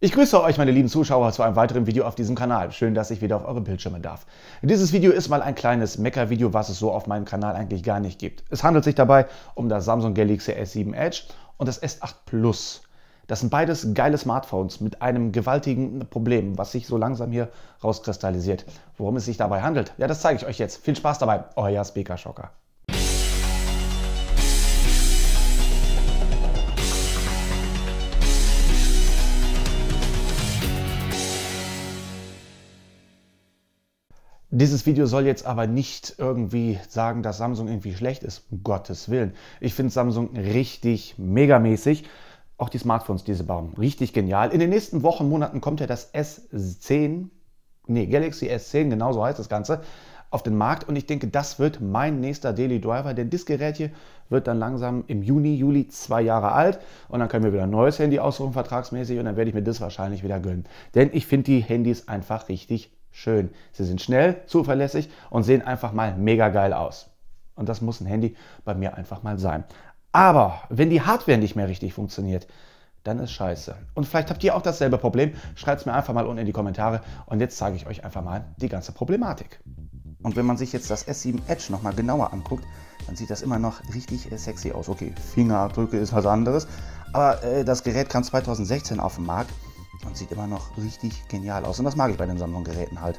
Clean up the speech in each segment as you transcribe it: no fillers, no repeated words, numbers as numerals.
Ich grüße euch, meine lieben Zuschauer, zu einem weiteren Video auf diesem Kanal. Schön, dass ich wieder auf eure Bildschirme darf. Dieses Video ist mal ein kleines Mecker-Video, was es so auf meinem Kanal eigentlich gar nicht gibt. Es handelt sich dabei um das Samsung Galaxy S7 Edge und das S8 Plus. Das sind beides geile Smartphones mit einem gewaltigen Problem, was sich so langsam hier rauskristallisiert. Worum es sich dabei handelt, ja, das zeige ich euch jetzt. Viel Spaß dabei, euer Speaker Schocker. Dieses Video soll jetzt aber nicht irgendwie sagen, dass Samsung irgendwie schlecht ist, um Gottes Willen. Ich finde Samsung richtig megamäßig. Auch die Smartphones, die sie bauen, richtig genial. In den nächsten Wochen, Monaten kommt ja das Galaxy S10, genau so heißt das Ganze, auf den Markt. Und ich denke, das wird mein nächster Daily Driver, denn das Gerät hier wird dann langsam im Juli 2 Jahre alt. Und dann können wir wieder ein neues Handy aussuchen, vertragsmäßig, und dann werde ich mir das wahrscheinlich wieder gönnen. Denn ich finde die Handys einfach richtig schön. Sie sind schnell, zuverlässig und sehen einfach mal mega geil aus. Und das muss ein Handy bei mir einfach mal sein. Aber wenn die Hardware nicht mehr richtig funktioniert, dann ist scheiße. Und vielleicht habt ihr auch dasselbe Problem. Schreibt es mir einfach mal unten in die Kommentare. Und jetzt zeige ich euch einfach mal die ganze Problematik. Und wenn man sich jetzt das S7 Edge nochmal genauer anguckt, dann sieht das immer noch richtig sexy aus. Okay, Fingerabdrücke ist was anderes. Aber das Gerät kam 2016 auf den Markt und sieht immer noch richtig genial aus. Und das mag ich bei den Samsung-Geräten halt.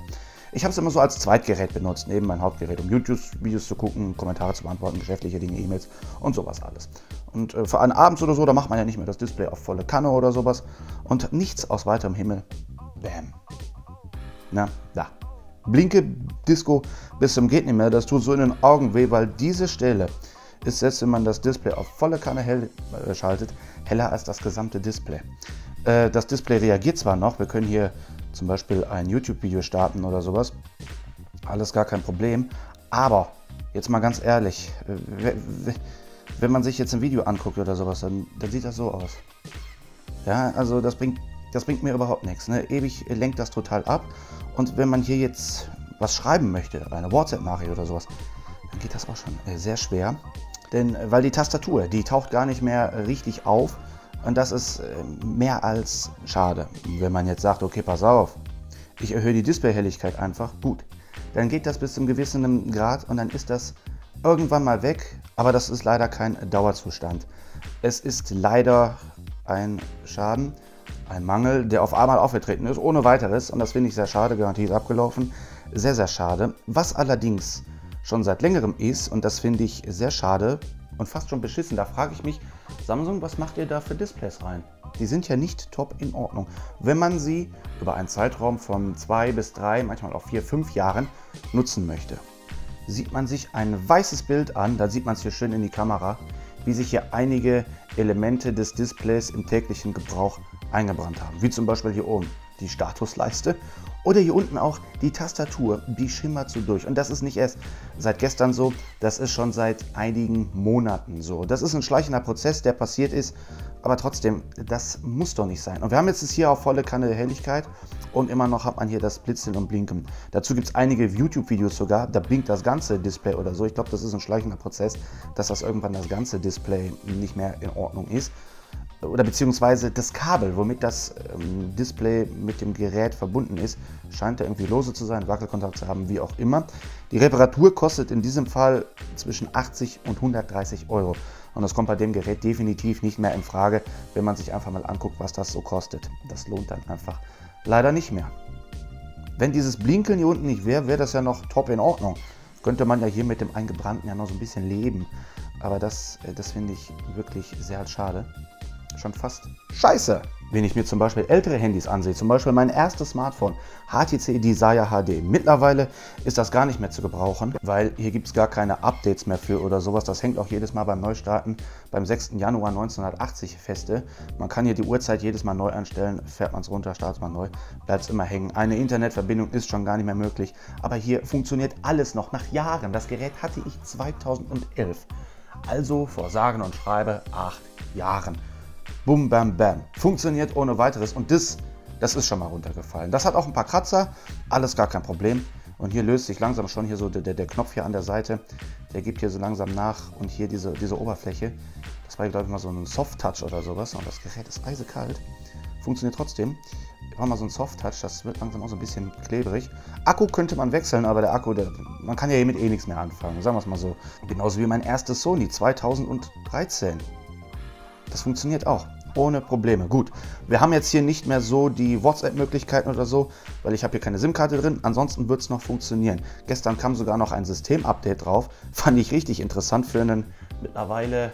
Ich habe es immer so als Zweitgerät benutzt, neben mein Hauptgerät, um YouTube-Videos zu gucken, Kommentare zu beantworten, geschäftliche Dinge, E-Mails und sowas alles. Und für einen Abends oder so, da macht man ja nicht mehr das Display auf volle Kanne oder sowas. Und nichts aus weiterem Himmel. Bam. Na, da. Blinke Disco bis zum geht nicht mehr. Das tut so in den Augen weh, weil diese Stelle ist, selbst wenn man das Display auf volle Kanne schaltet, heller als das gesamte Display. Das Display reagiert zwar noch, wir können hier zum Beispiel ein YouTube-Video starten oder sowas, alles gar kein Problem, aber jetzt mal ganz ehrlich, wenn man sich jetzt ein Video anguckt oder sowas, dann sieht das so aus. Ja, also das bringt mir überhaupt nichts, ne? Ewig lenkt das total ab, und wenn man hier jetzt was schreiben möchte, eine WhatsApp-Nachricht oder sowas, dann geht das auch schon sehr schwer, denn weil die Tastatur, die taucht gar nicht mehr richtig auf. Und das ist mehr als schade. Wenn man jetzt sagt, okay, pass auf, ich erhöhe die Displayhelligkeit einfach, gut. Dann geht das bis zum gewissen Grad und dann ist das irgendwann mal weg. Aber das ist leider kein Dauerzustand. Es ist leider ein Schaden, ein Mangel, der auf einmal aufgetreten ist, ohne weiteres. Und das finde ich sehr schade, Garantie ist abgelaufen. Sehr, sehr schade. Was allerdings schon seit längerem ist, und das finde ich sehr schade und fast schon beschissen, da frage ich mich, Samsung, was macht ihr da für Displays rein? Die sind ja nicht top in Ordnung. Wenn man sie über einen Zeitraum von 2 bis 3, manchmal auch 4, 5 Jahren nutzen möchte, sieht man sich ein weißes Bild an, da sieht man es hier schön in die Kamera, wie sich hier einige Elemente des Displays im täglichen Gebrauch eingebrannt haben. Wie zum Beispiel hier oben die Statusleiste oder hier unten auch die Tastatur, die schimmert so durch. Und das ist nicht erst seit gestern so, das ist schon seit einigen Monaten so. Das ist ein schleichender Prozess, der passiert ist, aber trotzdem, das muss doch nicht sein. Und wir haben jetzt hier auf volle Kanne Helligkeit und immer noch hat man hier das Blitzeln und Blinken. Dazu gibt es einige YouTube-Videos sogar, da blinkt das ganze Display oder so. Ich glaube, das ist ein schleichender Prozess, dass das irgendwann das ganze Display nicht mehr in Ordnung ist. Oder beziehungsweise das Kabel, womit das Display mit dem Gerät verbunden ist, scheint da irgendwie lose zu sein, Wackelkontakt zu haben, wie auch immer. Die Reparatur kostet in diesem Fall zwischen 80 und 130 Euro. Und das kommt bei dem Gerät definitiv nicht mehr in Frage, wenn man sich einfach mal anguckt, was das so kostet. Das lohnt dann einfach leider nicht mehr. Wenn dieses Blinkeln hier unten nicht wäre, wäre das ja noch top in Ordnung. Könnte man ja hier mit dem Eingebrannten ja noch so ein bisschen leben. Aber das finde ich wirklich sehr schade. Schon fast scheiße. Wenn ich mir zum Beispiel ältere Handys ansehe, zum Beispiel mein erstes Smartphone, HTC Desire HD. Mittlerweile ist das gar nicht mehr zu gebrauchen, weil hier gibt es gar keine Updates mehr für oder sowas. Das hängt auch jedes Mal beim Neustarten beim 6. Januar 1980 feste. Man kann hier die Uhrzeit jedes Mal neu einstellen, fährt man es runter, startet man neu, bleibt es immer hängen. Eine Internetverbindung ist schon gar nicht mehr möglich, aber hier funktioniert alles noch nach Jahren. Das Gerät hatte ich 2011, also vor sage und schreibe 8 Jahren. Bum, bam, bam. Funktioniert ohne weiteres und das ist schon mal runtergefallen. Das hat auch ein paar Kratzer, alles gar kein Problem. Und hier löst sich langsam schon hier so der Knopf hier an der Seite, der gibt hier so langsam nach und hier diese Oberfläche, das war glaube ich mal so ein Soft-Touch oder sowas und das Gerät ist eisekalt. funktioniert trotzdem. Wir haben mal so ein Soft-Touch, das wird langsam auch so ein bisschen klebrig. Akku könnte man wechseln, aber der Akku, man kann ja hiermit eh nichts mehr anfangen, sagen wir es mal so. Genauso wie mein erstes Sony 2013. Das funktioniert auch, ohne Probleme. Gut, wir haben jetzt hier nicht mehr so die WhatsApp-Möglichkeiten oder so, weil ich habe hier keine SIM-Karte drin. Ansonsten wird es noch funktionieren. Gestern kam sogar noch ein System-Update drauf. Fand ich richtig interessant für einen mittlerweile,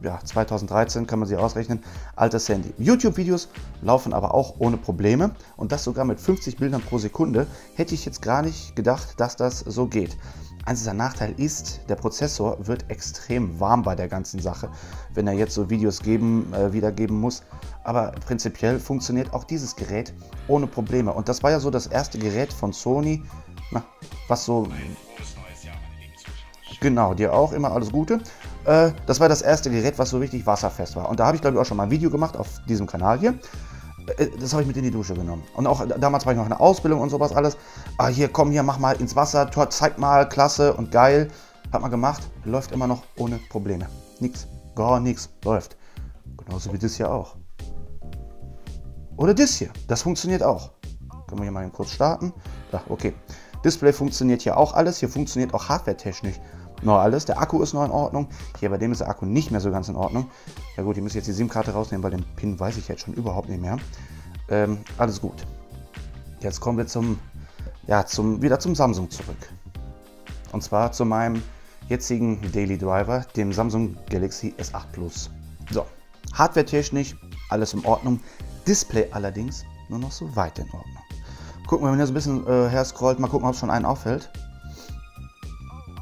ja, 2013 kann man sich ausrechnen, altes Handy. YouTube-Videos laufen aber auch ohne Probleme und das sogar mit 50 Bildern pro Sekunde. Hätte ich jetzt gar nicht gedacht, dass das so geht. Einziger Nachteil ist, der Prozessor wird extrem warm bei der ganzen Sache, wenn er jetzt so Videos wiedergeben muss. Aber prinzipiell funktioniert auch dieses Gerät ohne Probleme. Und das war ja so das erste Gerät von Sony, was so... Genau, dir auch immer alles Gute. Das war das erste Gerät, was so richtig wasserfest war. Und da habe ich, glaube ich, auch schon mal ein Video gemacht auf diesem Kanal hier. Das habe ich mit in die Dusche genommen. Und auch damals war ich noch in der Ausbildung und sowas alles. Ah, hier, komm, hier, mach mal ins Wasser, zeig mal, klasse und geil. Hat man gemacht, läuft immer noch ohne Probleme. Nix, gar nichts, läuft. Genauso wie das hier auch. Oder das hier, das funktioniert auch. Können wir hier mal kurz starten. Da, okay. Display funktioniert hier auch alles. Hier funktioniert auch hardware-technisch noch alles. Der Akku ist noch in Ordnung. Hier bei dem ist der Akku nicht mehr so ganz in Ordnung. Ja gut, ich muss jetzt die SIM-Karte rausnehmen, weil den PIN weiß ich jetzt schon überhaupt nicht mehr. Alles gut. Jetzt kommen wir wieder zum Samsung zurück. Und zwar zu meinem jetzigen Daily Driver, dem Samsung Galaxy S8 Plus. So, hardware-technisch alles in Ordnung. Display allerdings nur noch so weit in Ordnung. Gucken wir, wenn ihr so ein bisschen her scrollt, mal gucken, ob es schon einen auffällt.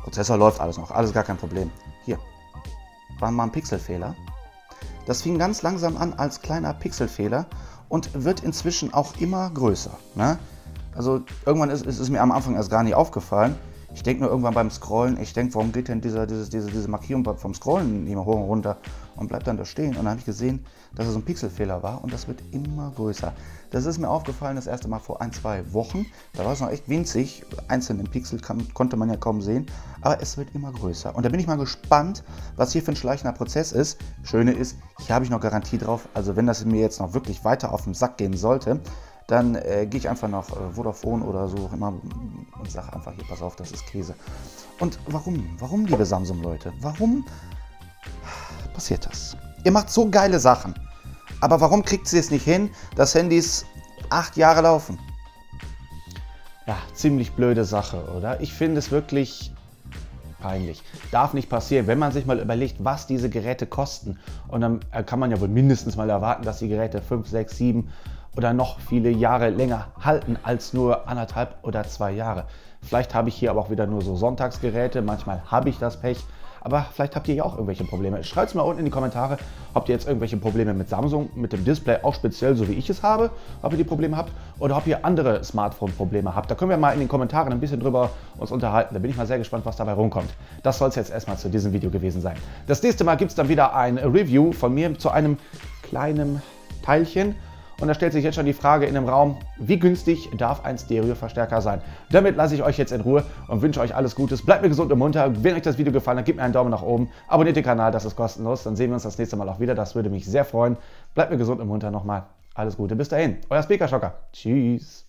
Prozessor läuft alles noch, alles gar kein Problem. Hier, war mal ein Pixelfehler. Das fing ganz langsam an als kleiner Pixelfehler und wird inzwischen auch immer größer. Ne? Also irgendwann ist es mir am Anfang erst gar nicht aufgefallen. Ich denke nur irgendwann beim Scrollen, warum geht denn diese Markierung vom Scrollen nicht mehr hoch und runter und bleibt dann da stehen. Und dann habe ich gesehen, dass es ein Pixelfehler war und das wird immer größer. Das ist mir aufgefallen das erste Mal vor 1-2 Wochen. Da war es noch echt winzig, einzelne Pixel konnte man ja kaum sehen, aber es wird immer größer. Und da bin ich mal gespannt, was hier für ein schleichender Prozess ist. Schöne ist, hier habe ich noch Garantie drauf, also wenn das mir jetzt noch wirklich weiter auf den Sack gehen sollte, dann gehe ich einfach nach Vodafone oder so immer und sage einfach, hier, pass auf, das ist Käse. Und warum? Warum, liebe Samsung-Leute? Warum passiert das? Ihr macht so geile Sachen, aber warum kriegt sie es nicht hin, dass Handys 8 Jahre laufen? Ja, ziemlich blöde Sache, oder? Ich finde es wirklich peinlich. Darf nicht passieren, wenn man sich mal überlegt, was diese Geräte kosten. Und dann kann man ja wohl mindestens mal erwarten, dass die Geräte 5, 6, 7 oder noch viele Jahre länger halten als nur 1,5 oder 2 Jahre. Vielleicht habe ich hier aber auch wieder nur so Sonntagsgeräte, manchmal habe ich das Pech, aber vielleicht habt ihr ja auch irgendwelche Probleme. Schreibt es mal unten in die Kommentare, habt ihr jetzt irgendwelche Probleme mit Samsung, mit dem Display, auch speziell so wie ich es habe, ob ihr die Probleme habt oder ob ihr andere Smartphone-Probleme habt. Da können wir mal in den Kommentaren ein bisschen drüber uns unterhalten. Da bin ich mal sehr gespannt, was dabei rumkommt. Das soll es jetzt erstmal zu diesem Video gewesen sein. Das nächste Mal gibt es dann wieder ein Review von mir zu einem kleinen Teilchen. Und da stellt sich jetzt schon die Frage in dem Raum, wie günstig darf ein Stereo-Verstärker sein? Damit lasse ich euch jetzt in Ruhe und wünsche euch alles Gutes. Bleibt mir gesund und munter. Wenn euch das Video gefallen hat, gebt mir einen Daumen nach oben. Abonniert den Kanal, das ist kostenlos. Dann sehen wir uns das nächste Mal auch wieder. Das würde mich sehr freuen. Bleibt mir gesund und munter nochmal. Alles Gute. Bis dahin. Euer Speaker Schocker. Tschüss.